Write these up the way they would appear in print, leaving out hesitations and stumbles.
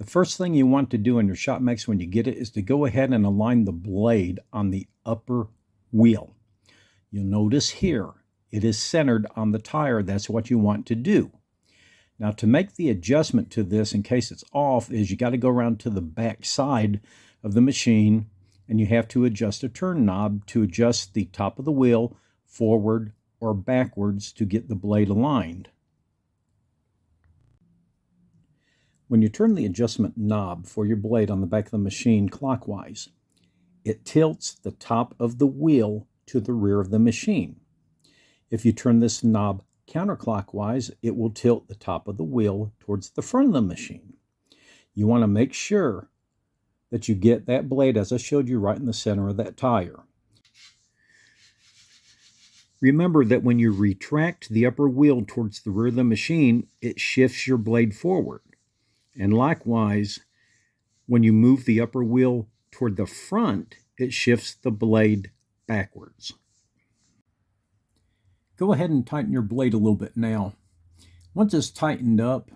The first thing you want to do in your Shopmax when you get it is to go ahead and align the blade on the upper wheel. You'll notice here it is centered on the tire. That's what you want to do. Now, to make the adjustment to this in case it's off is you got to go around to the back side of the machine and you have to adjust a turn knob to adjust the top of the wheel forward or backwards to get the blade aligned. When you turn the adjustment knob for your blade on the back of the machine clockwise, it tilts the top of the wheel to the rear of the machine. If you turn this knob counterclockwise, it will tilt the top of the wheel towards the front of the machine. You want to make sure that you get that blade, as I showed you, right in the center of that tire. Remember that when you retract the upper wheel towards the rear of the machine, it shifts your blade forward. And likewise, when you move the upper wheel toward the front, it shifts the blade backwards. Go ahead and tighten your blade a little bit now. Once it's tightened up,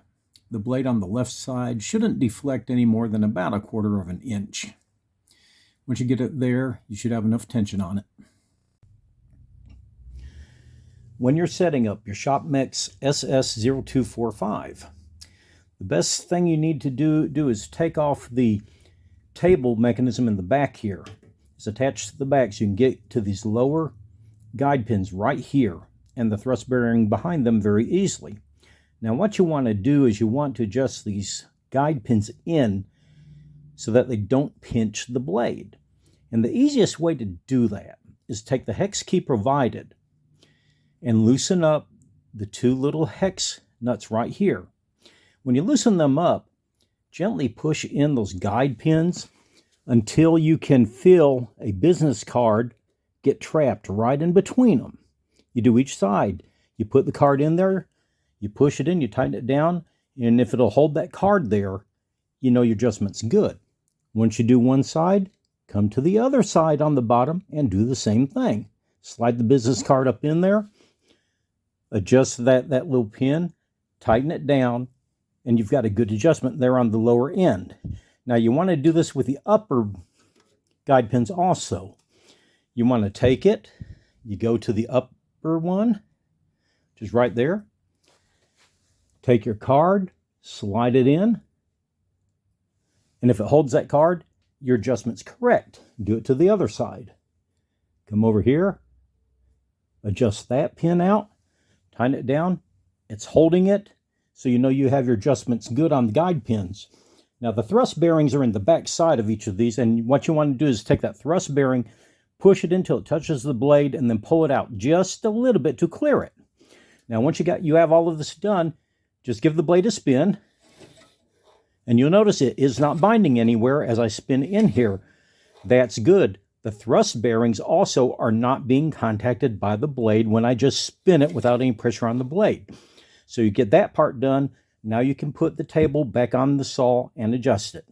the blade on the left side shouldn't deflect any more than about 1/4 of an inch. Once you get it there, you should have enough tension on it. When you're setting up your Shopmax SS0245, the best thing you need to do is take off the table mechanism in the back here. It's attached to the back so you can get to these lower guide pins right here and the thrust bearing behind them very easily. Now what you want to do is you want to adjust these guide pins in so that they don't pinch the blade. And the easiest way to do that is take the hex key provided and loosen up the 2 little hex nuts right here. When you loosen them up, gently push in those guide pins until you can feel a business card get trapped right in between them. You do each side. You put the card in there, you push it in, you tighten it down, and if it'll hold that card there, you know your adjustment's good. Once you do one side, come to the other side on the bottom and do the same thing. Slide the business card up in there, adjust that little pin, tighten it down, and you've got a good adjustment there on the lower end. Now you want to do this with the upper guide pins also. You want to take it, you go to the upper one, which is right there. Take your card, slide it in, and if it holds that card, your adjustment's correct. Do it to the other side. Come over here, adjust that pin out, tighten it down. It's holding it, so you know you have your adjustments good on the guide pins. Now the thrust bearings are in the back side of each of these, and what you want to do is take that thrust bearing, push it until it touches the blade, and then pull it out just a little bit to clear it. Now once you have all of this done, just give the blade a spin, and you'll notice it is not binding anywhere as I spin in here. That's good. The thrust bearings also are not being contacted by the blade when I just spin it without any pressure on the blade. So you get that part done. Now you can put the table back on the saw and adjust it.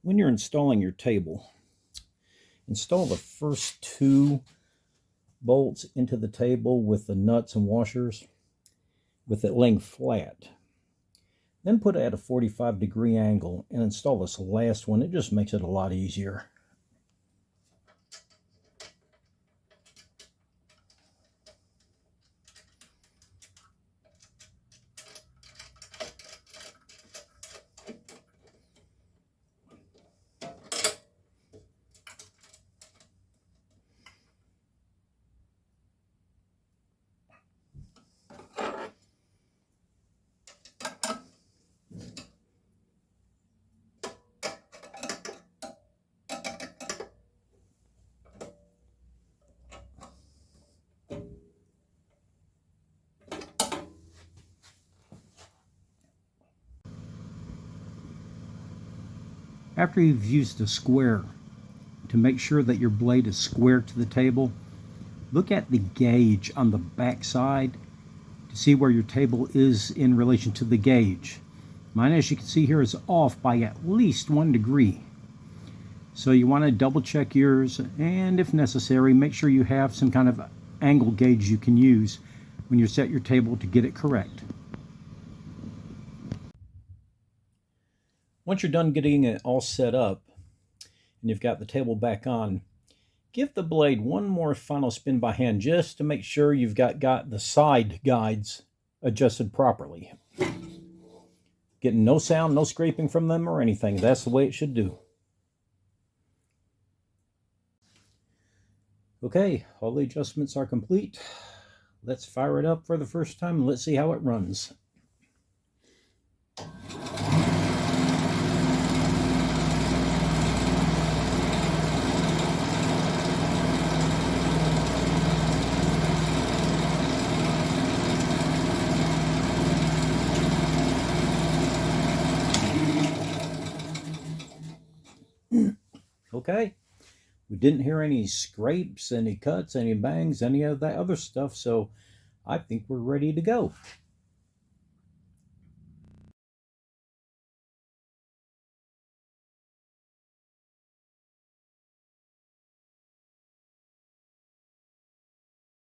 When you're installing your table, install the first 2 bolts into the table with the nuts and washers with it laying flat. Then put it at a 45-degree angle and install this last one. It just makes it a lot easier. After you've used a square to make sure that your blade is square to the table, look at the gauge on the back side to see where your table is in relation to the gauge. Mine, as you can see here, is off by at least 1 degree. So you want to double check yours, and if necessary, make sure you have some kind of angle gauge you can use when you set your table to get it correct. Once you're done getting it all set up and you've got the table back on, give the blade one more final spin by hand just to make sure you've got the side guides adjusted properly. Getting no sound, no scraping from them or anything. That's the way it should do. Okay, all the adjustments are complete. Let's fire it up for the first time and let's see how it runs. Okay, we didn't hear any scrapes, any cuts, any bangs, any of that other stuff, so I think we're ready to go.